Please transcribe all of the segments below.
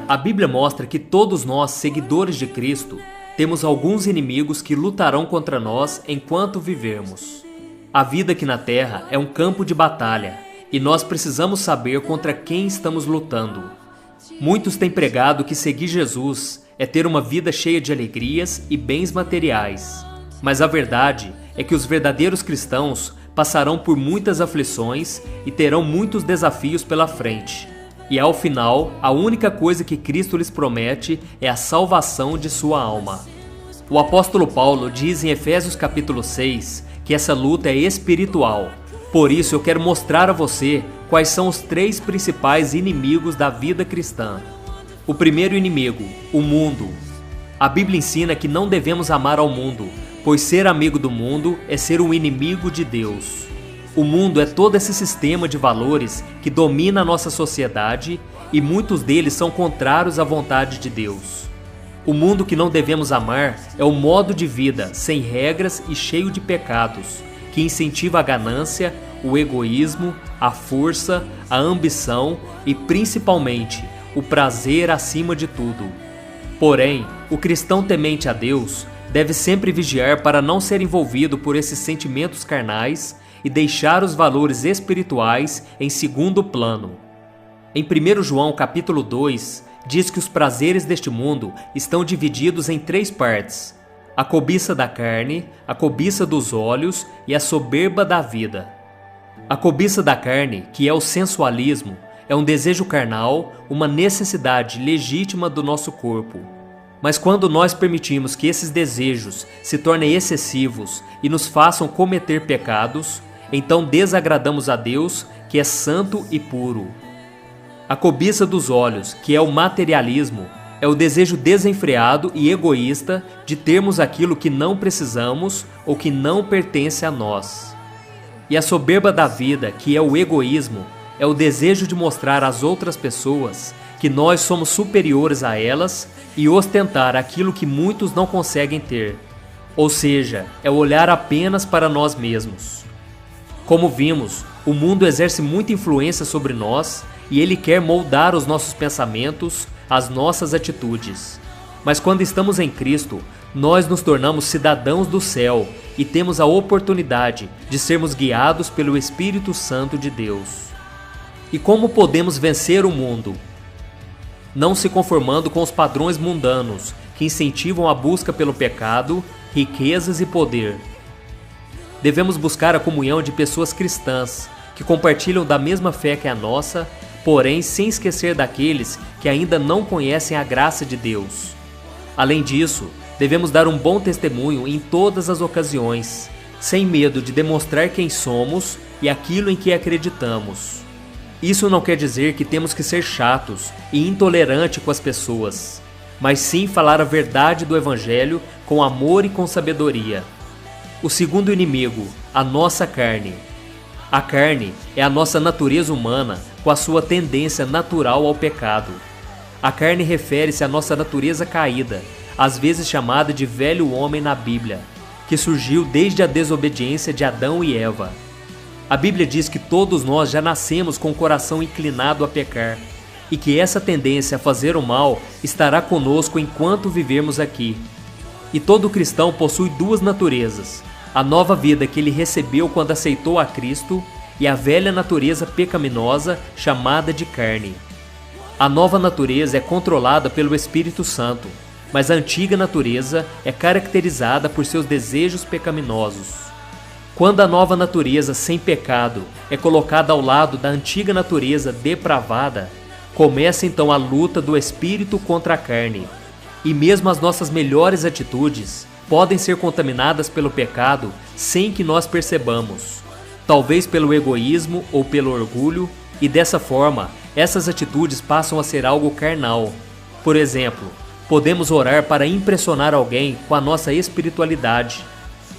A Bíblia mostra que todos nós, seguidores de Cristo, temos alguns inimigos que lutarão contra nós enquanto vivermos. A vida aqui na Terra é um campo de batalha e nós precisamos saber contra quem estamos lutando. Muitos têm pregado que seguir Jesus é ter uma vida cheia de alegrias e bens materiais. Mas a verdade é que os verdadeiros cristãos passarão por muitas aflições e terão muitos desafios pela frente. E ao final, a única coisa que Cristo lhes promete é a salvação de sua alma. O apóstolo Paulo diz em Efésios capítulo 6 que essa luta é espiritual. Por isso eu quero mostrar a você quais são os 3 principais inimigos da vida cristã. O primeiro inimigo, o mundo. A Bíblia ensina que não devemos amar ao mundo, pois ser amigo do mundo é ser um inimigo de Deus. O mundo é todo esse sistema de valores que domina a nossa sociedade e muitos deles são contrários à vontade de Deus. O mundo que não devemos amar é o modo de vida sem regras e cheio de pecados, que incentiva a ganância, o egoísmo, a força, a ambição e principalmente o prazer acima de tudo. Porém, o cristão temente a Deus deve sempre vigiar para não ser envolvido por esses sentimentos carnais e deixar os valores espirituais em segundo plano. Em 1 João capítulo 2, diz que os prazeres deste mundo estão divididos em 3 partes: a cobiça da carne, a cobiça dos olhos e a soberba da vida. A cobiça da carne, que é o sensualismo, é um desejo carnal, uma necessidade legítima do nosso corpo. Mas quando nós permitimos que esses desejos se tornem excessivos e nos façam cometer pecados, então desagradamos a Deus, que é santo e puro. A cobiça dos olhos, que é o materialismo, é o desejo desenfreado e egoísta de termos aquilo que não precisamos ou que não pertence a nós. E a soberba da vida, que é o egoísmo, é o desejo de mostrar às outras pessoas que nós somos superiores a elas e ostentar aquilo que muitos não conseguem ter. Ou seja, é olhar apenas para nós mesmos. Como vimos, o mundo exerce muita influência sobre nós e ele quer moldar os nossos pensamentos, as nossas atitudes. Mas quando estamos em Cristo, nós nos tornamos cidadãos do céu e temos a oportunidade de sermos guiados pelo Espírito Santo de Deus. E como podemos vencer o mundo? Não se conformando com os padrões mundanos que incentivam a busca pelo pecado, riquezas e poder. Devemos buscar a comunhão de pessoas cristãs que compartilham da mesma fé que a nossa, porém sem esquecer daqueles que ainda não conhecem a graça de Deus. Além disso, devemos dar um bom testemunho em todas as ocasiões, sem medo de demonstrar quem somos e aquilo em que acreditamos. Isso não quer dizer que temos que ser chatos e intolerantes com as pessoas, mas sim falar a verdade do Evangelho com amor e com sabedoria. O segundo inimigo, a nossa carne. A carne é a nossa natureza humana com a sua tendência natural ao pecado. A carne refere-se à nossa natureza caída, às vezes chamada de velho homem na Bíblia, que surgiu desde a desobediência de Adão e Eva. A Bíblia diz que todos nós já nascemos com o coração inclinado a pecar e que essa tendência a fazer o mal estará conosco enquanto vivermos aqui. E todo cristão possui 2 naturezas: a nova vida que ele recebeu quando aceitou a Cristo e a velha natureza pecaminosa chamada de carne. A nova natureza é controlada pelo Espírito Santo, mas a antiga natureza é caracterizada por seus desejos pecaminosos. Quando a nova natureza sem pecado é colocada ao lado da antiga natureza depravada, começa então a luta do espírito contra a carne. E mesmo as nossas melhores atitudes podem ser contaminadas pelo pecado sem que nós percebamos, talvez pelo egoísmo ou pelo orgulho, e dessa forma, essas atitudes passam a ser algo carnal. Por exemplo, podemos orar para impressionar alguém com a nossa espiritualidade,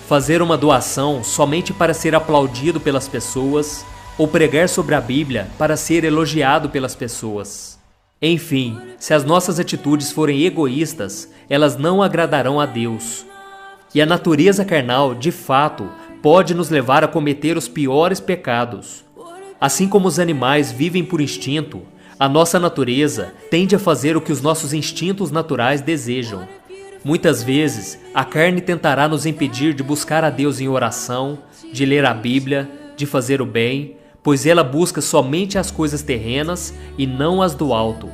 fazer uma doação somente para ser aplaudido pelas pessoas, ou pregar sobre a Bíblia para ser elogiado pelas pessoas. Enfim, se as nossas atitudes forem egoístas, elas não agradarão a Deus. E a natureza carnal, de fato, pode nos levar a cometer os piores pecados. Assim como os animais vivem por instinto, A nossa natureza tende a fazer o que os nossos instintos naturais desejam. Muitas vezes, a carne tentará nos impedir de buscar a Deus em oração, de ler a Bíblia, de fazer o bem, pois ela busca somente as coisas terrenas e não as do alto.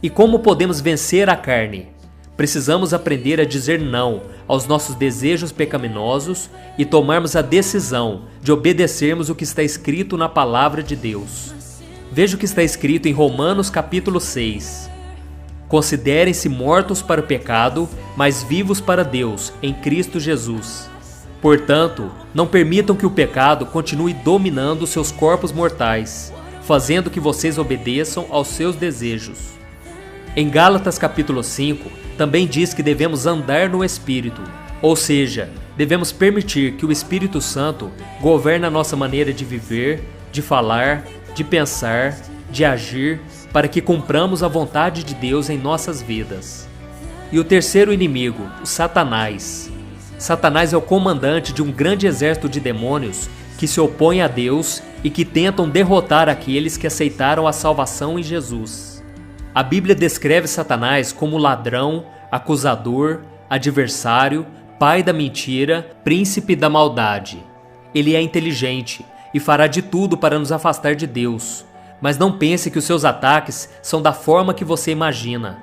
E como podemos vencer a carne? Precisamos aprender a dizer não aos nossos desejos pecaminosos e tomarmos a decisão de obedecermos o que está escrito na Palavra de Deus. Veja o que está escrito em Romanos capítulo 6. Considerem-se mortos para o pecado, mas vivos para Deus, em Cristo Jesus. Portanto, não permitam que o pecado continue dominando seus corpos mortais, fazendo que vocês obedeçam aos seus desejos. Em Gálatas capítulo 5, também diz que devemos andar no Espírito, ou seja, devemos permitir que o Espírito Santo governe a nossa maneira de viver, de falar, de pensar, de agir, para que cumpramos a vontade de Deus em nossas vidas. E o terceiro inimigo, o Satanás. Satanás é o comandante de um grande exército de demônios que se opõem a Deus e que tentam derrotar aqueles que aceitaram a salvação em Jesus. A Bíblia descreve Satanás como ladrão, acusador, adversário, pai da mentira, príncipe da maldade. Ele é inteligente e fará de tudo para nos afastar de Deus. Mas não pense que os seus ataques são da forma que você imagina.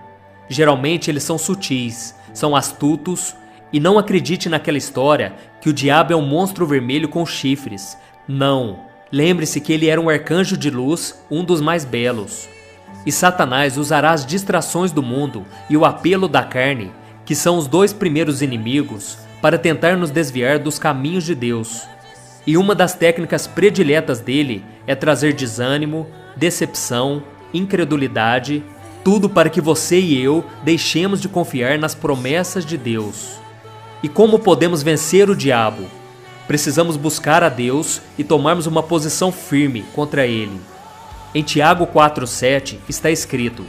Geralmente eles são sutis, são astutos, e não acredite naquela história que o diabo é um monstro vermelho com chifres. Não, lembre-se que ele era um arcanjo de luz, um dos mais belos. E Satanás usará as distrações do mundo e o apelo da carne, que são os dois primeiros inimigos, para tentar nos desviar dos caminhos de Deus. E uma das técnicas prediletas dele é trazer desânimo, decepção, incredulidade, tudo para que você e eu deixemos de confiar nas promessas de Deus. E como podemos vencer o diabo? Precisamos buscar a Deus e tomarmos uma posição firme contra ele. Em Tiago 4,7 está escrito: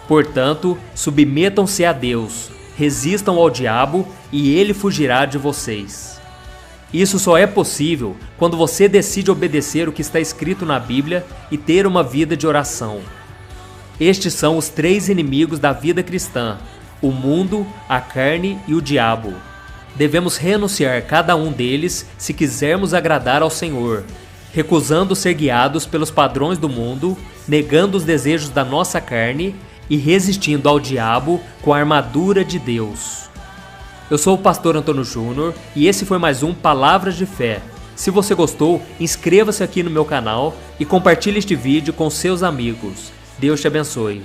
portanto, submetam-se a Deus, resistam ao diabo e ele fugirá de vocês. Isso só é possível quando você decide obedecer o que está escrito na Bíblia e ter uma vida de oração. Estes são os três inimigos da vida cristã: o mundo, a carne e o diabo. Devemos renunciar cada um deles se quisermos agradar ao Senhor, recusando ser guiados pelos padrões do mundo, negando os desejos da nossa carne e resistindo ao diabo com a armadura de Deus. Eu sou o pastor Antônio Júnior e esse foi mais um Palavras de Fé. Se você gostou, inscreva-se aqui no meu canal e compartilhe este vídeo com seus amigos. Deus te abençoe.